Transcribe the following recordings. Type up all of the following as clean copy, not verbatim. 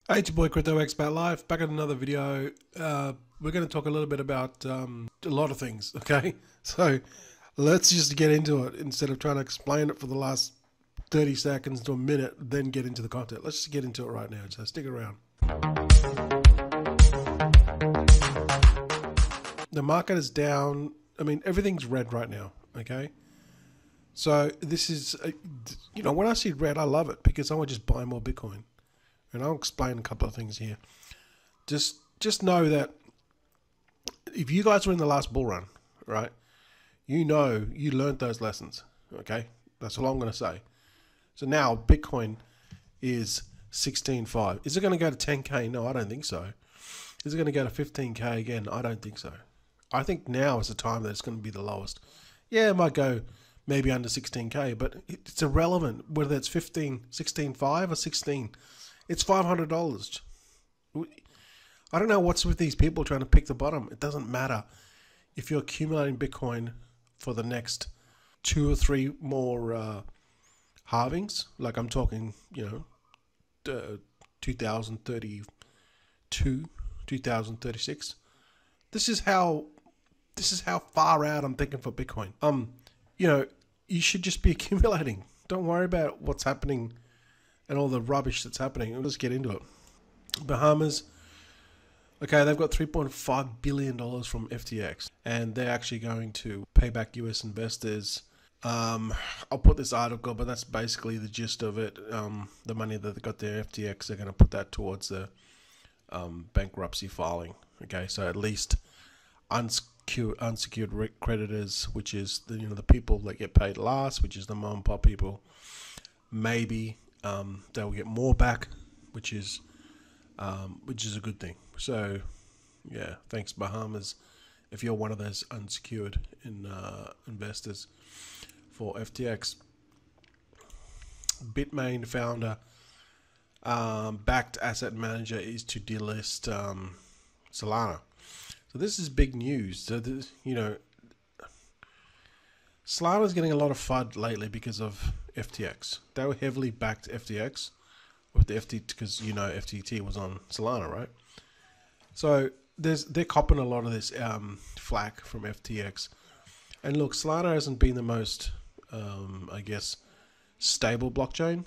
Hey, it's your boy Crypto Expat Live, back at another video. We're going to talk a little bit about a lot of things, okay? So let's just get into it instead of trying to explain it for the last 30 seconds to a minute, then get into the content. Let's just get into it right now, so stick around. The market is down. I mean, everything's red right now, okay? So this is, when I see red, I love it because I want to just buy more Bitcoin. And I'll explain a couple of things here. Just know that if you guys were in the last bull run, right, you learned those lessons, okay? That's all I'm going to say. So now Bitcoin is 16.5. Is it going to go to 10K? No, I don't think so. Is it going to go to 15K again? I don't think so. I think now is the time that it's going to be the lowest. Yeah, it might go maybe under 16K, but it's irrelevant whether it's 16.5 or 16. It's $500. I don't know what's with these people trying to pick the bottom. It doesn't matter. If you're accumulating Bitcoin for the next 2 or 3 more halvings, like I'm talking, 2032, 2036. This is how far out I'm thinking for Bitcoin. You should just be accumulating. Don't worry about what's happening and all the rubbish that's happening. Let's get into it. Bahamas, okay, they've got $3.5 billion from FTX, and they're actually going to pay back US investors. I'll put this article, but that's basically the gist of it. The money that they got their FTX, they're going to put that towards the bankruptcy filing. Okay, so at least unsecured creditors, which is the people that get paid last, which is the mom and pop people, maybe they'll get more back, which is a good thing. So, yeah, thanks Bahamas, if you're one of those unsecured investors for FTX. Bitmain founder backed asset manager is to delist Solana. So this is big news. So Solana's getting a lot of FUD lately because of FTX. They were heavily backed FTX with the FTT because FTT was on Solana, right? So they're copping a lot of this flack from FTX. And look, Solana hasn't been the most, stable blockchain.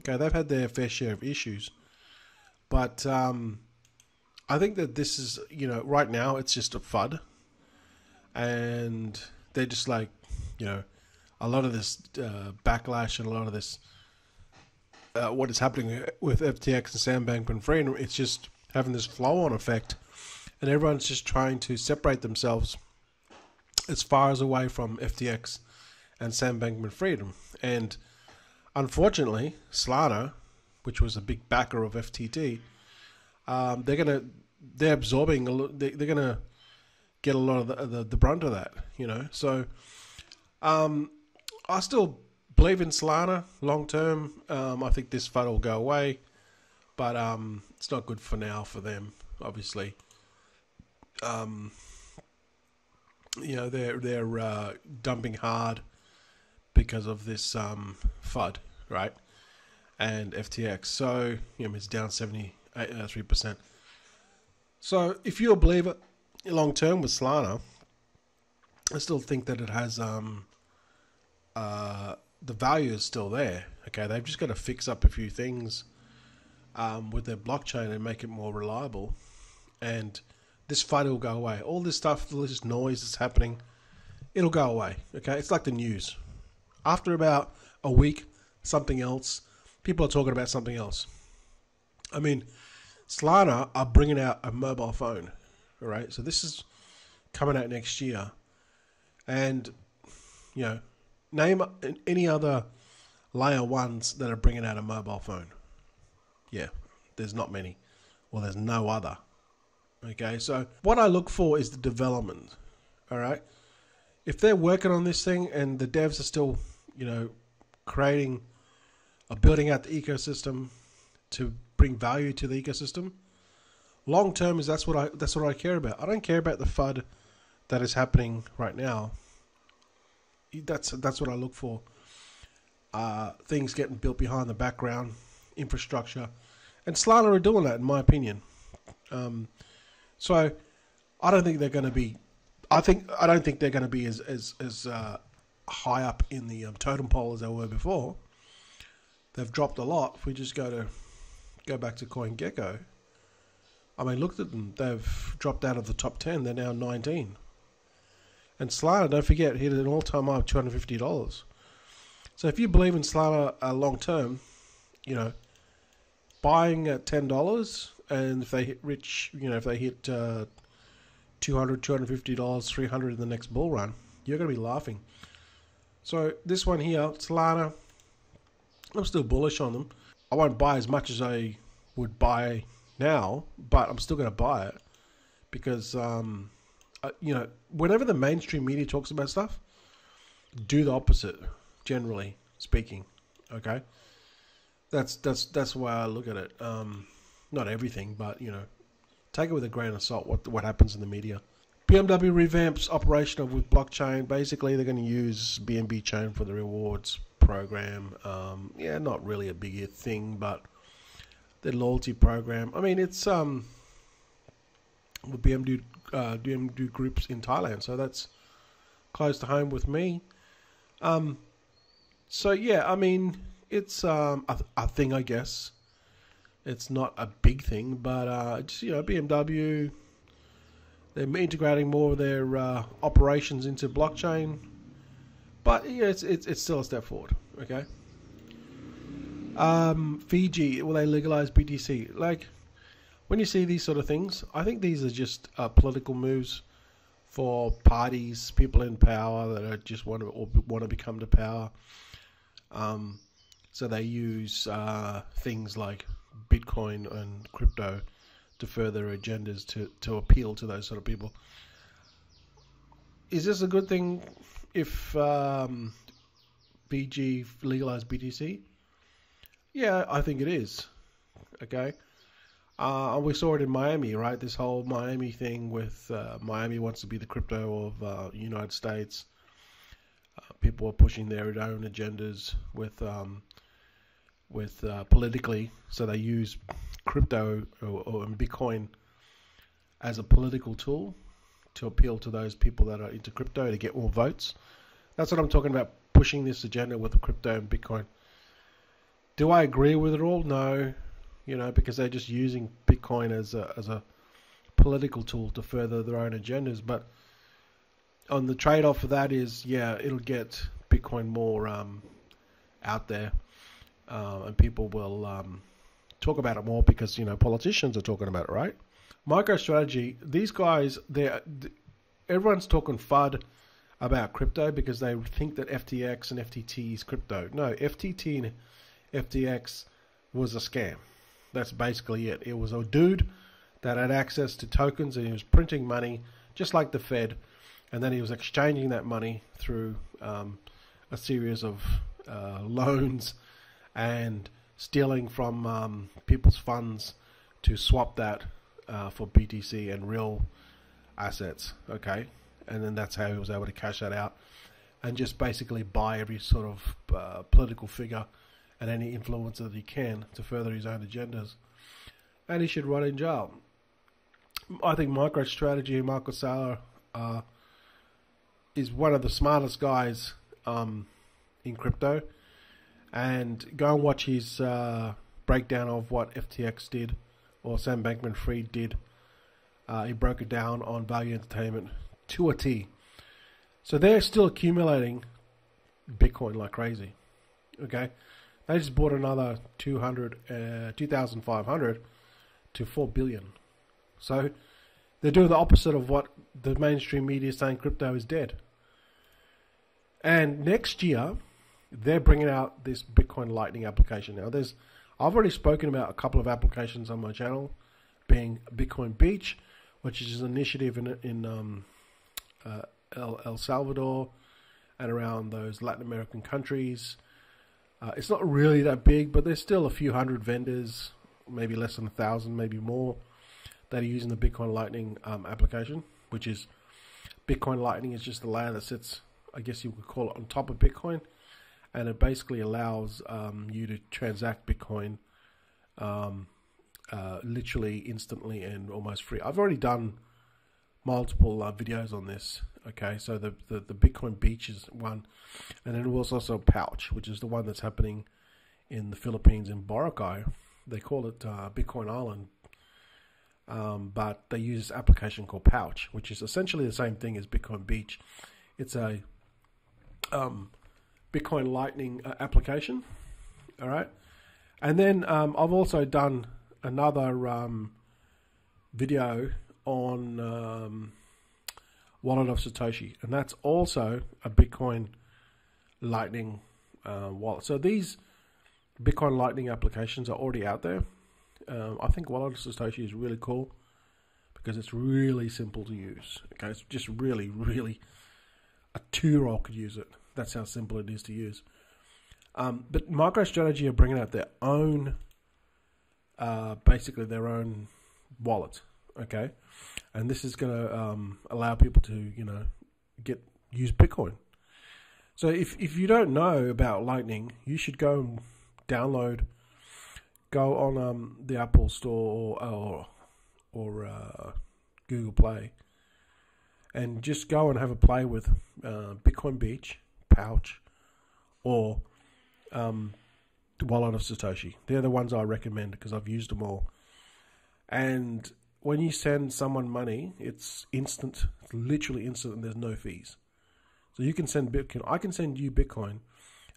Okay, they've had their fair share of issues, but I think that this is, right now it's just a FUD, and they're just like, a lot of this backlash and a lot of this, what is happening with FTX and Sam Bankman-Fried, it's just having this flow-on effect, and everyone's just trying to separate themselves as far as away from FTX and Sam Bankman-Fried. And unfortunately, Solana, which was a big backer of FTT, they're absorbing they're gonna get a lot of the brunt of that, So I still believe in Solana long term. I think this FUD will go away, but it's not good for now for them, obviously. They're dumping hard because of this FUD, right? And FTX. So it's down 73%. So if you're a believer long term with Solana, I still think that it has the value is still there. Okay, they've just got to fix up a few things with their blockchain and make it more reliable, and this FUD will go away. All this stuff, all this noise that's happening, it'll go away. Okay, it's like the news. After about a week, something else, people are talking about something else. I mean, Solana are bringing out a mobile phone, all right? So this is coming out next year, and name any other layer ones that are bringing out a mobile phone. Yeah, there's not many. Well, there's no other. Okay, so what I look for is the development. All right, if they're working on this thing and the devs are still, creating or building out the ecosystem to bring value to the ecosystem, long term that's what I care about. I don't care about the FUD that is happening right now. That's what I look for. Things getting built behind the background, infrastructure, And Solana are doing that, in my opinion. So I don't think they're going to be. I don't think they're going to be as high up in the totem pole as they were before. They've dropped a lot. If we just go back to CoinGecko, I mean, look at them. They've dropped out of the top 10. They're now 19. And Solana, don't forget, hit an all-time high of $250. So if you believe in Solana long term, you know, buying at $10, and if they hit if they hit $200, $250, $300 in the next bull run, you're going to be laughing. So this one here, Solana, I'm still bullish on them. I won't buy as much as I would buy now, but I'm still going to buy it because, you know, whenever the mainstream media talks about stuff, do the opposite, generally speaking, okay? That's the way I look at it. Not everything, but, you know, take it with a grain of salt, what happens in the media. BMW revamps operation with blockchain. Basically, they're going to use BNB chain for the rewards program. Yeah, not really a big thing, but their loyalty program. I mean, it's with BMW groups in Thailand, so that's close to home with me. So yeah, I mean, it's a thing, I guess. It's not a big thing, but just, you know, BMW, they're integrating more of their operations into blockchain. But yeah, it's still a step forward. Okay. Fiji, will they legalize BTC? Like, when you see these sort of things, I think these are just political moves for parties, people in power that are just want to become to power. So they use things like Bitcoin and crypto to further agendas to appeal to those sort of people. Is this a good thing if Fiji legalized BTC? Yeah, I think it is. Okay. We saw it in Miami, right? This whole Miami thing with Miami wants to be the crypto of United States. People are pushing their own agendas with politically, so they use crypto or Bitcoin as a political tool to appeal to those people that are into crypto to get more votes. That's what I'm talking about, pushing this agenda with crypto and Bitcoin. Do I agree with it all? No, you know, because they're just using Bitcoin as a political tool to further their own agendas. But on the trade-off of that is, yeah, it'll get Bitcoin more out there, and people will talk about it more because, you know, politicians are talking about it, right? MicroStrategy, these guys, everyone's talking FUD about crypto because they think that FTX and FTT is crypto. No, FTT and FTX was a scam. That's basically it. It was a dude that had access to tokens and he was printing money just like the Fed, and then he was exchanging that money through a series of loans and stealing from people's funds to swap that for BTC and real assets, okay? And then that's how he was able to cash that out and just basically buy every sort of political figure and any influencer that he can to further his own agendas. And he should rot in jail. I think MicroStrategy, Marco Sala, is one of the smartest guys in crypto. And go and watch his breakdown of what FTX did, or Sam Bankman-Fried did. He broke it down on Value Entertainment to a T. So they're still accumulating Bitcoin like crazy. Okay, they just bought another 2,500 to 4 billion. So they're doing the opposite of what the mainstream media is saying crypto is dead. And next year, they're bringing out this Bitcoin Lightning application. Now, I've already spoken about a couple of applications on my channel, being Bitcoin Beach, which is an initiative in El Salvador and around those Latin American countries. It's not really that big, but there's still a few hundred vendors, maybe less than 1,000, maybe more, that are using the Bitcoin Lightning application, which is Bitcoin Lightning is just a layer that sits, I guess you could call it, on top of Bitcoin, and it basically allows you to transact Bitcoin literally instantly and almost free. I've already done multiple videos on this. Okay, so the Bitcoin Beach is one, and then there was also Pouch, which is the one that's happening in the Philippines in Boracay. They call it Bitcoin Island, but they use this application called Pouch, which is essentially the same thing as Bitcoin Beach. It's a Bitcoin Lightning application. All right, and then I've also done another video on Wallet of Satoshi, and that's also a Bitcoin Lightning wallet. So these Bitcoin Lightning applications are already out there. I think Wallet of Satoshi is really cool because it's really simple to use. Okay, it's just really, really, a 2-year-old could use it. That's how simple it is to use. But MicroStrategy are bringing out their own, basically their own wallet. Okay, and this is going to allow people to, use Bitcoin. So if you don't know about Lightning, you should go and go on the Apple Store or Google Play, and just go and have a play with Bitcoin Beach, Pouch, or the Wallet of Satoshi. They're the ones I recommend because I've used them all. And when you send someone money, it's instant. It's literally instant, and there's no fees. So you can send Bitcoin. I can send you Bitcoin,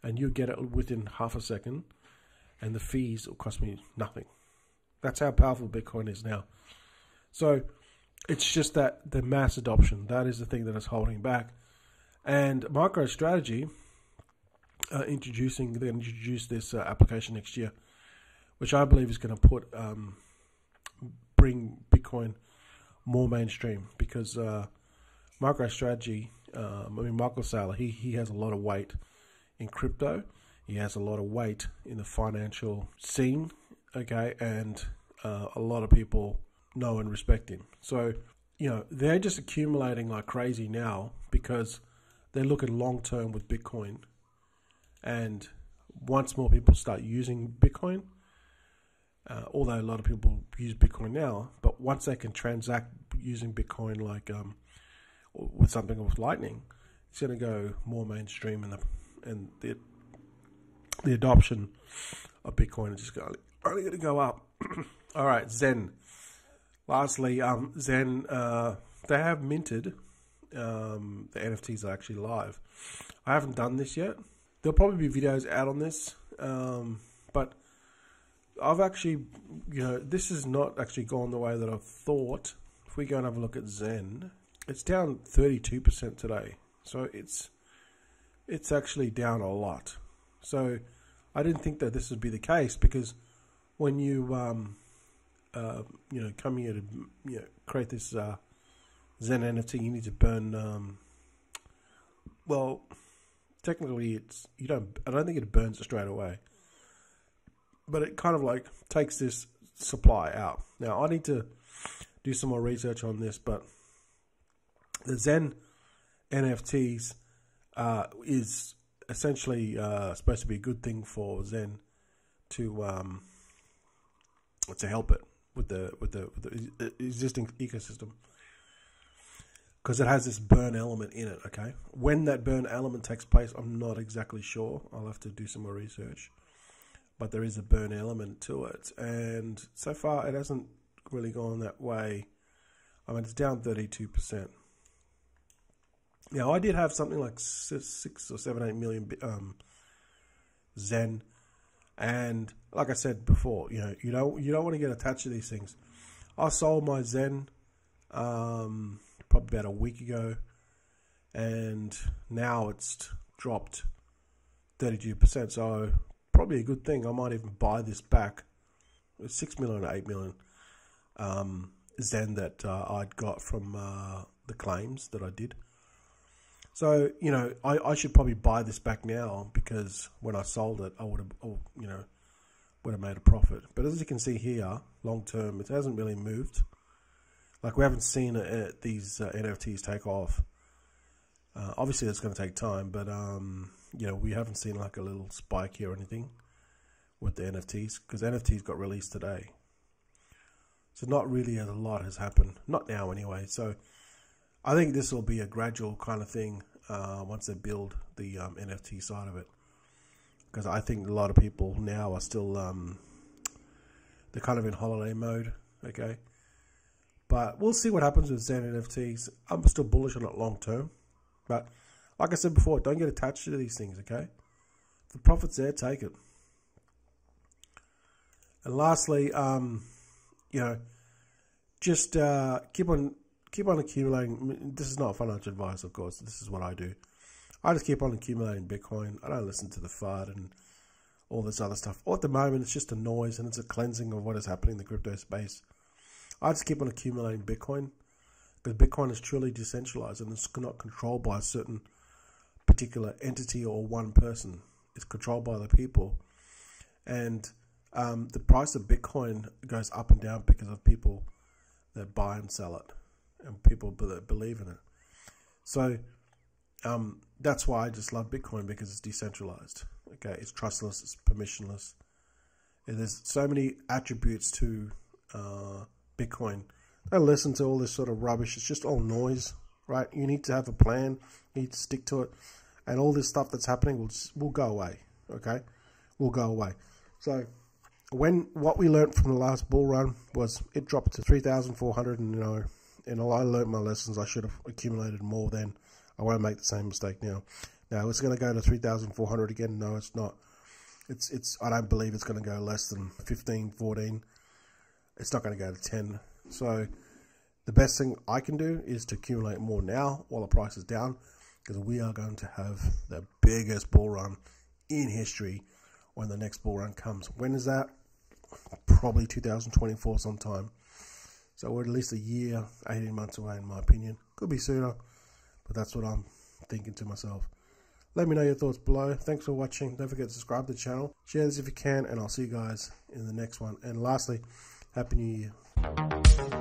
and you get it within half a second, and the fees will cost me nothing. That's how powerful Bitcoin is now. So it's just that the mass adoption, that is the thing that is holding back. And MicroStrategy they're going to introduce this application next year, which I believe is going to bring Bitcoin more mainstream, because MicroStrategy, Michael Saylor, he has a lot of weight in crypto. He has a lot of weight in the financial scene, okay, and a lot of people know and respect him. So, they're just accumulating like crazy now because they're looking long term with Bitcoin. And once more people start using Bitcoin, although a lot of people use Bitcoin now, but once they can transact using Bitcoin, like with something with Lightning, it's going to go more mainstream, and the adoption of Bitcoin is just only going to go up. All right, Zen. Lastly, Zen, they have minted the NFTs are actually live. I haven't done this yet. There'll probably be videos out on this, but I've actually, this has not actually gone the way that I thought. If we go and have a look at Zen, it's down 32% today. So it's actually down a lot. So I didn't think that this would be the case, because when you come here to create this Zen NFT, you need to burn. Well, technically, I don't think it burns it straight away, but it kind of like takes this supply out. Now I need to do some more research on this, but the Zen NFTs is essentially supposed to be a good thing for Zen to help it with the existing ecosystem, because it has this burn element in it. Okay, when that burn element takes place, I'm not exactly sure. I'll have to do some more research, but there is a burn element to it, and so far it hasn't really gone that way. I mean, it's down 32%. Now, I did have something like 6 or 7, 8 million Zen, and like I said before, you don't want to get attached to these things. I sold my Zen probably about a week ago, and now it's dropped 32%. So probably a good thing. I might even buy this back. It's 6 million or 8 million Zen that I'd got from the claims that I did. So, I should probably buy this back now, because when I sold it, I would have made a profit. But as you can see here, long term, it hasn't really moved. Like, we haven't seen these NFTs take off. Obviously, it's going to take time, but we haven't seen like a little spike here or anything with the NFTs, because NFTs got released today. So not really a lot has happened. Not now anyway. So I think this will be a gradual kind of thing once they build the NFT side of it. Because I think a lot of people now are still, they're kind of in holiday mode, okay? But we'll see what happens with Zen NFTs. I'm still bullish on it long term. But like I said before, don't get attached to these things, okay? If the profit's there, take it. And lastly, you know, just keep on accumulating. This is not financial advice, of course. This is what I do. I just keep on accumulating Bitcoin. I don't listen to the FUD and all this other stuff. At the moment, it's just a noise and it's a cleansing of what is happening in the crypto space. I just keep on accumulating Bitcoin because Bitcoin is truly decentralized and it's not controlled by a certain particular entity or one person. It's controlled by the people. And the price of Bitcoin goes up and down because of people that buy and sell it and people that believe in it. So that's why I just love Bitcoin, because it's decentralized. Okay, it's trustless, it's permissionless. And there's so many attributes to Bitcoin. Don't listen to all this sort of rubbish. It's just all noise, right? You need to have a plan. You need to stick to it. And all this stuff that's happening will go away, okay? Will go away. So what we learned from the last bull run was it dropped to 3,400, and I learned my lessons. I should have accumulated more then. I won't make the same mistake now. Now it's going to go to 3,400 again. No, it's not. It's. I don't believe it's going to go less than 15, 14. It's not going to go to 10. So the best thing I can do is to accumulate more now while the price is down, because we are going to have the biggest bull run in history when the next bull run comes. When is that? Probably 2024 sometime. So we're at least a year, 18 months away in my opinion. Could be sooner, but that's what I'm thinking to myself. Let me know your thoughts below. Thanks for watching. Don't forget to subscribe to the channel. Share this if you can, and I'll see you guys in the next one. And lastly, Happy New Year.